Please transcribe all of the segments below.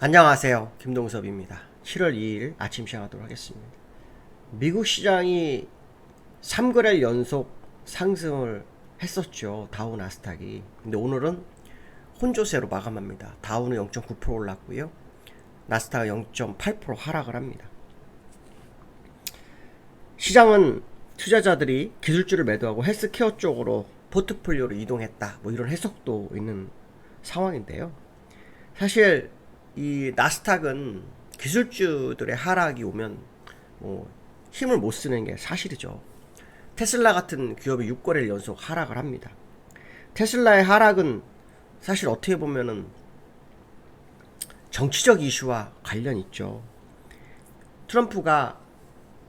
안녕하세요. 김동섭입니다. 7월 2일 아침 시작하도록 하겠습니다. 미국 시장이 3거래일 연속 상승을 했었죠. 다우 나스닥이. 근데 오늘은 혼조세로 마감합니다. 다우는 0.9% 올랐고요. 나스닥은 0.8% 하락을 합니다. 시장은 투자자들이 기술주를 매도하고 헬스케어 쪽으로 포트폴리오로 이동했다. 뭐 이런 해석도 있는 상황인데요. 사실 이 나스닥은 기술주들의 하락이 오면 뭐 힘을 못 쓰는 게 사실이죠. 테슬라 같은 기업이 6거래일 연속 하락을 합니다. 테슬라의 하락은 사실 어떻게 보면은 정치적 이슈와 관련 있죠. 트럼프가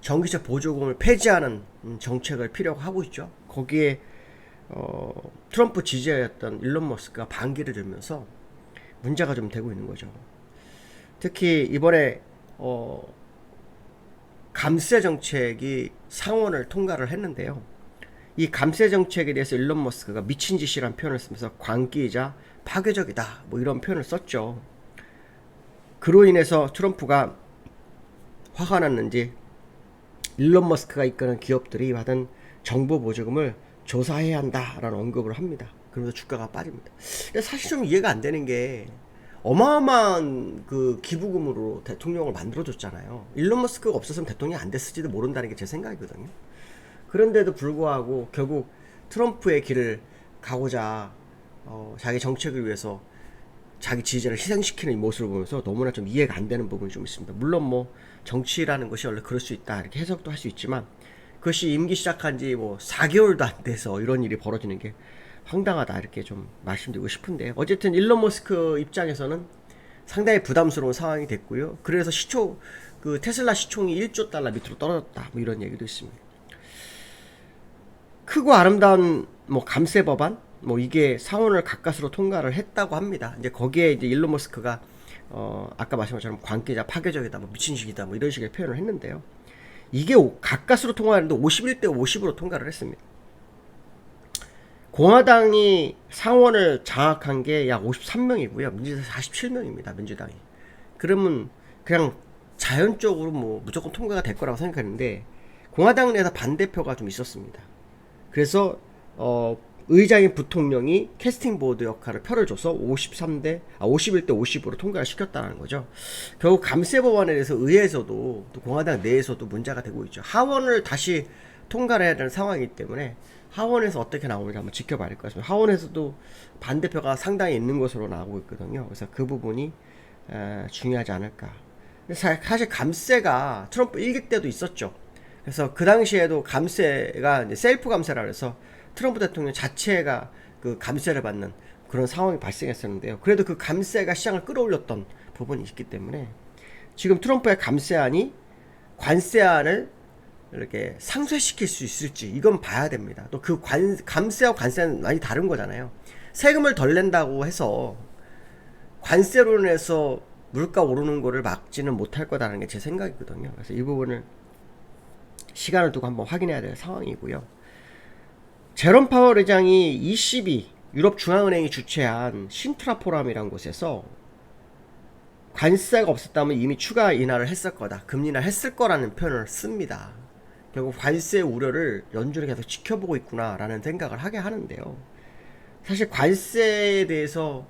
전기차 보조금을 폐지하는 정책을 필요로 하고 있죠. 거기에 트럼프 지지자였던 일론 머스크가 반기를 들면서 문제가 좀 되고 있는 거죠. 특히 이번에 감세 정책이 상원을 통과를 했는데요. 이 감세 정책에 대해서 일론 머스크가 미친 짓이라는 표현을 쓰면서 광기이자 파괴적이다 뭐 이런 표현을 썼죠. 그로 인해서 트럼프가 화가 났는지 일론 머스크가 이끄는 기업들이 받은 정보 보조금을 조사해야 한다라는 언급을 합니다. 그러면서 주가가 빠집니다. 사실 좀 이해가 안 되는 게 어마어마한 그 기부금으로 대통령을 만들어줬잖아요. 일론 머스크가 없었으면 대통령이 안 됐을지도 모른다는 게 제 생각이거든요. 그런데도 불구하고 결국 트럼프의 길을 가고자 자기 정책을 위해서 자기 지지자를 희생시키는 이 모습을 보면서 너무나 좀 이해가 안 되는 부분이 좀 있습니다. 물론 뭐 정치라는 것이 원래 그럴 수 있다 이렇게 해석도 할 수 있지만 그것이 임기 시작한 지 뭐 4개월도 안 돼서 이런 일이 벌어지는 게 황당하다 이렇게 좀 말씀드리고 싶은데, 어쨌든 일론 머스크 입장에서는 상당히 부담스러운 상황이 됐고요. 그래서 그 테슬라 시총이 1조 달러 밑으로 떨어졌다 뭐 이런 얘기도 있습니다. 크고 아름다운 뭐 감세 법안 뭐 이게 상원을 가까스로 통과를 했다고 합니다. 이제 거기에 이제 일론 머스크가 아까 말씀한 것처럼 광기자 파괴적이다 뭐 미친 식이다 뭐 이런 식의 표현을 했는데요. 이게 가까스로 통과했는데 51대 50으로 통과를 했습니다. 공화당이 상원을 장악한 게 약 53명이고요. 민주당이 47명입니다. 민주당이. 그러면 그냥 자연적으로 뭐 무조건 통과가 될 거라고 생각했는데 공화당 내에서 반대표가 좀 있었습니다. 그래서 의장인 부통령이 캐스팅 보드 역할을 표를 줘서 51대 50으로 통과를 시켰다는 거죠. 결국 감세 법안에 대해서 의회에서도 또 공화당 내에서도 문제가 되고 있죠. 하원을 다시 통과를 해야 되는 상황이기 때문에 하원에서 어떻게 나오는지 한번 지켜봐야 될 것 같습니다. 하원에서도 반대표가 상당히 있는 것으로 나오고 있거든요. 그래서 그 부분이 중요하지 않을까. 사실 감세가 트럼프 1기 때도 있었죠. 그래서 그 당시에도 감세가 이제 셀프 감세라 그래서 트럼프 대통령 자체가 그 감세를 받는 그런 상황이 발생했었는데요. 그래도 그 감세가 시장을 끌어올렸던 부분이 있기 때문에 지금 트럼프의 감세안이 관세안을 이렇게 상쇄시킬 수 있을지 이건 봐야 됩니다. 또 그 감세와 관세는 많이 다른 거잖아요. 세금을 덜 낸다고 해서 관세로 인해서 물가 오르는 거를 막지는 못할 거다라는 게 제 생각이거든요. 그래서 이 부분을 시간을 두고 한번 확인해야 될 상황이고요. 제롬 파월 의장이 ECB 유럽 중앙은행이 주최한 신트라 포럼이라는 곳에서 관세가 없었다면 이미 추가 인하를 했을 거다, 금리 인하를 했을 거라는 표현을 씁니다. 결국 관세 우려를 연준이 계속 지켜보고 있구나라는 생각을 하게 하는데요. 사실 관세에 대해서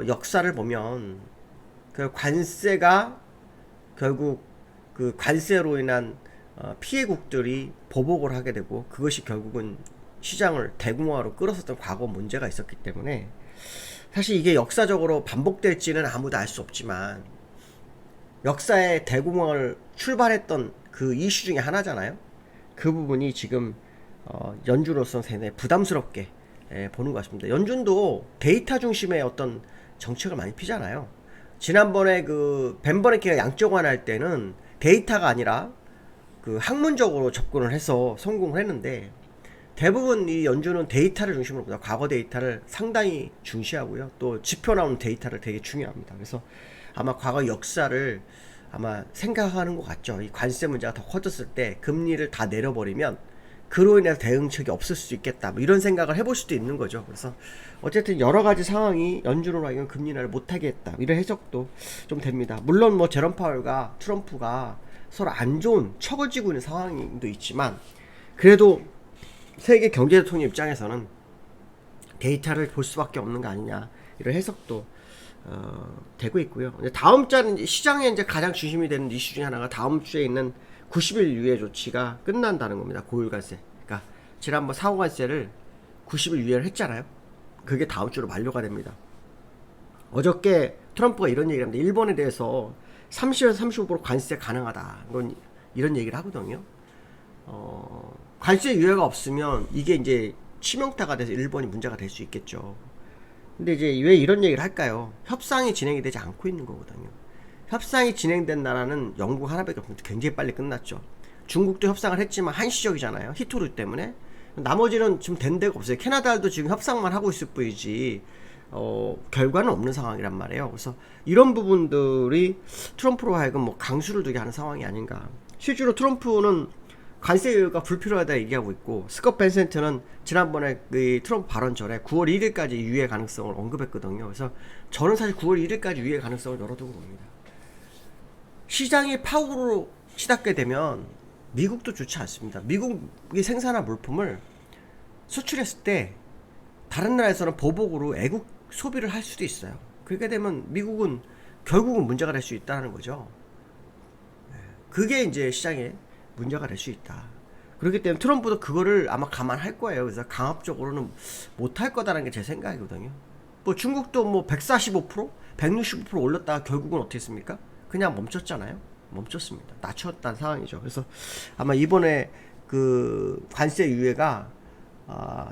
역사를 보면 그 관세가 결국 그 관세로 인한 피해국들이 보복을 하게 되고 그것이 결국은 시장을 대공황으로 끌었었던 과거 문제가 있었기 때문에 사실 이게 역사적으로 반복될지는 아무도 알 수 없지만 역사의 대공황을 출발했던 그 이슈 중에 하나잖아요. 그 부분이 지금 연준으로서는 상당히 부담스럽게 보는 것 같습니다. 연준도 데이터 중심의 어떤 정책을 많이 피잖아요. 지난번에 그 벤 버냉키가 양적 완화할 때는 데이터가 아니라 그 학문적으로 접근을 해서 성공을 했는데 대부분 이 연준은 데이터를 중심으로 보다 과거 데이터를 상당히 중시하고요. 또 지표 나오는 데이터를 되게 중요합니다. 그래서 아마 과거 역사를 아마 생각하는 것 같죠. 이 관세 문제가 더 커졌을 때 금리를 다 내려버리면 그로 인해서 대응책이 없을 수 있겠다. 뭐 이런 생각을 해볼 수도 있는 거죠. 그래서 어쨌든 여러 가지 상황이 연준으로 하여금 금리 인하를 못하게 했다. 이런 해석도 좀 됩니다. 물론 뭐 제롬 파월과 트럼프가 서로 안 좋은 척을 지고 있는 상황도 있지만 그래도 세계 경제 대통령 입장에서는 데이터를 볼 수밖에 없는 거 아니냐 이런 해석도 되고 있고요. 다음 주는 시장에 이제 가장 중심이 되는 이슈 중에 하나가 다음 주에 있는 90일 유예 조치가 끝난다는 겁니다. 고율관세. 그러니까 지난번 사후관세를 90일 유예를 했잖아요. 그게 다음 주로 만료가 됩니다. 어저께 트럼프가 이런 얘기를 합니다. 일본에 대해서 30에서 35% 관세 가능하다. 이런 얘기를 하거든요. 관세 유예가 없으면 이게 이제 치명타가 돼서 일본이 문제가 될 수 있겠죠. 근데 이제 왜 이런 얘기를 할까요? 협상이 진행이 되지 않고 있는 거거든요. 협상이 진행된 나라는 영국 하나밖에 없는데 굉장히 빨리 끝났죠. 중국도 협상을 했지만 한시적이잖아요. 히토류 때문에. 나머지는 지금 된 데가 없어요. 캐나다도 지금 협상만 하고 있을 뿐이지 결과는 없는 상황이란 말이에요. 그래서 이런 부분들이 트럼프로 하여금 뭐 강수를 두게 하는 상황이 아닌가. 실제로 트럼프는 관세가 불필요하다 얘기하고 있고 스콧 벤센트는 지난번에 그 트럼프 발언 전에 9월 1일까지 유예 가능성을 언급했거든요. 그래서 저는 사실 9월 1일까지 유예 가능성을 열어두고 봅니다. 시장이 파국으로 치닫게 되면 미국도 좋지 않습니다. 미국이 생산한 물품을 수출했을 때 다른 나라에서는 보복으로 애국 소비를 할 수도 있어요. 그렇게 되면 미국은 결국은 문제가 될 수 있다는 거죠. 그게 이제 시장에 문제가 될 수 있다. 그렇기 때문에 트럼프도 그거를 아마 감안할 거예요. 그래서 강압적으로는 못할 거다라는 게 제 생각이거든요. 뭐 중국도 뭐 145%, 165% 올렸다가 결국은 어떻게 했습니까? 그냥 멈췄잖아요. 멈췄습니다. 낮췄다는 상황이죠. 그래서 아마 이번에 그 관세 유예가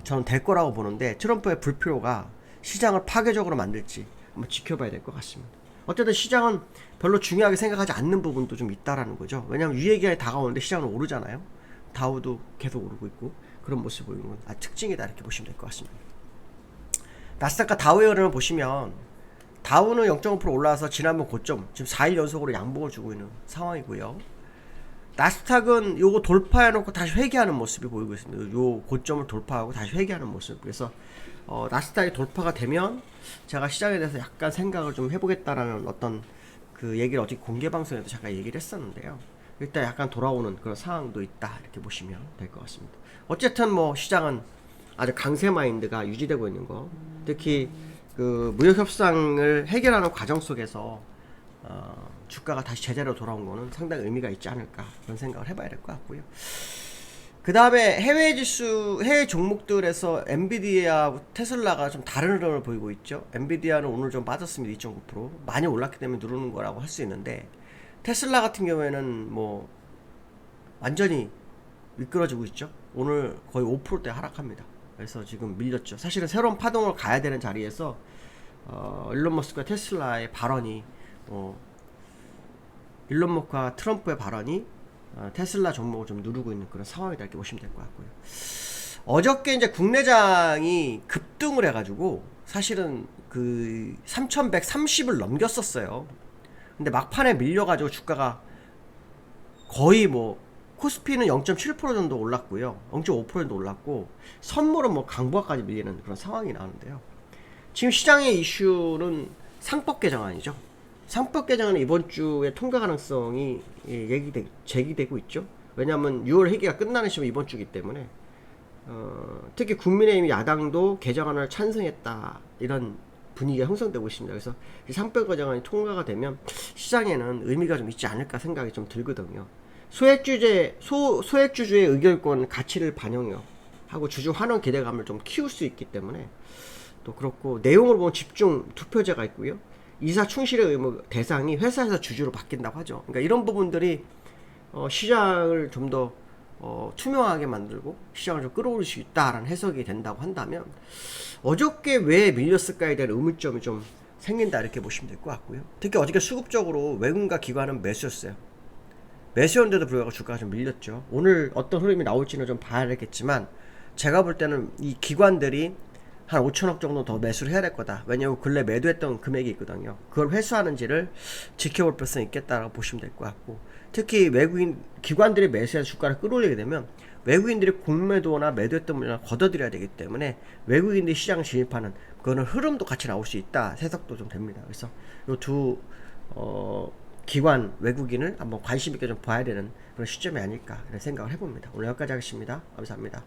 저는 될 거라고 보는데 트럼프의 불필요가 시장을 파괴적으로 만들지 한번 지켜봐야 될 것 같습니다. 어쨌든 시장은 별로 중요하게 생각하지 않는 부분도 좀 있다라는 거죠. 왜냐하면 유예 기간이 다가오는데 시장은 오르잖아요. 다우도 계속 오르고 있고 그런 모습을 보이는 건 특징이다 이렇게 보시면 될 것 같습니다. 나스닥과 다우의 흐름을 보시면 다우는 0.5% 올라와서 지난번 고점 지금 4일 연속으로 양봉을 주고 있는 상황이고요. 나스닥은 요거 돌파해놓고 다시 회귀하는 모습이 보이고 있습니다. 요 고점을 돌파하고 다시 회귀하는 모습. 그래서 나스닥이 돌파가 되면 제가 시장에 대해서 약간 생각을 좀 해보겠다라는 어떤 그 얘기를 어떻게 공개 방송에도 잠깐 얘기를 했었는데요. 일단 약간 돌아오는 그런 상황도 있다 이렇게 보시면 될 것 같습니다. 어쨌든 뭐 시장은 아주 강세 마인드가 유지되고 있는 거, 특히 그 무역 협상을 해결하는 과정 속에서 주가가 다시 제자리로 돌아온 거는 상당히 의미가 있지 않을까 그런 생각을 해봐야 될 것 같고요. 그 다음에 해외 지수, 해외 종목들에서 엔비디아하고 테슬라가 좀 다른 흐름을 보이고 있죠. 엔비디아는 오늘 좀 빠졌습니다. 2.9%. 많이 올랐기 때문에 누르는 거라고 할 수 있는데 테슬라 같은 경우에는 뭐 완전히 미끄러지고 있죠. 오늘 거의 5%대 하락합니다. 그래서 지금 밀렸죠. 사실은 새로운 파동을 가야 되는 자리에서 일론 머스크와 테슬라의 발언이 일론 머스크와 트럼프의 발언이 테슬라 종목을 좀 누르고 있는 그런 상황이다 이렇게 보시면 될 것 같고요. 어저께 이제 국내장이 급등을 해가지고 사실은 그 3130을 넘겼었어요. 근데 막판에 밀려가지고 주가가 거의 뭐 코스피는 0.7% 정도 올랐고요. 0.5% 정도 올랐고 선물은 뭐 강보합까지 밀리는 그런 상황이 나오는데요. 지금 시장의 이슈는 상법 개정안이죠. 상법 개정안은 이번 주에 통과 가능성이 제기되고 있죠. 왜냐하면 6월 회기가 끝나는 시점 이번 주기 때문에 특히 국민의힘 야당도 개정안을 찬성했다 이런 분위기가 형성되고 있습니다. 그래서 이 상법 개정안이 통과가 되면 시장에는 의미가 좀 있지 않을까 생각이 좀 들거든요. 소액주주의 의결권 가치를 반영하고 주주 환원 기대감을 좀 키울 수 있기 때문에 또 그렇고 내용을 보면 집중 투표제가 있고요. 이사 충실의 의무 대상이 회사에서 주주로 바뀐다고 하죠. 그러니까 이런 부분들이 시장을 좀 더 투명하게 만들고 시장을 좀 끌어올릴 수 있다라는 해석이 된다고 한다면 어저께 왜 밀렸을까에 대한 의문점이 좀 생긴다 이렇게 보시면 될 것 같고요. 특히 어저께 수급적으로 외국인과 기관은 매수였어요. 매수였는데도 불구하고 주가가 좀 밀렸죠. 오늘 어떤 흐름이 나올지는 좀 봐야겠지만 제가 볼 때는 이 기관들이 한 5천억 정도 더 매수를 해야 될 거다. 왜냐하면 근래 매도했던 금액이 있거든요. 그걸 회수하는지를 지켜볼 필요성이 있겠다라고 보시면 될 것 같고, 특히 외국인 기관들이 매수해서 주가를 끌어올리게 되면 외국인들이 공매도나 매도했던 물량을 걷어들여야 되기 때문에 외국인들이 시장 진입하는 그거는 흐름도 같이 나올 수 있다 해석도 좀 됩니다. 그래서 이두 기관 외국인을 한번 관심 있게 좀 봐야 되는 그런 시점이 아닐까 이런 생각을 해봅니다. 오늘 여기까지 하겠습니다. 감사합니다.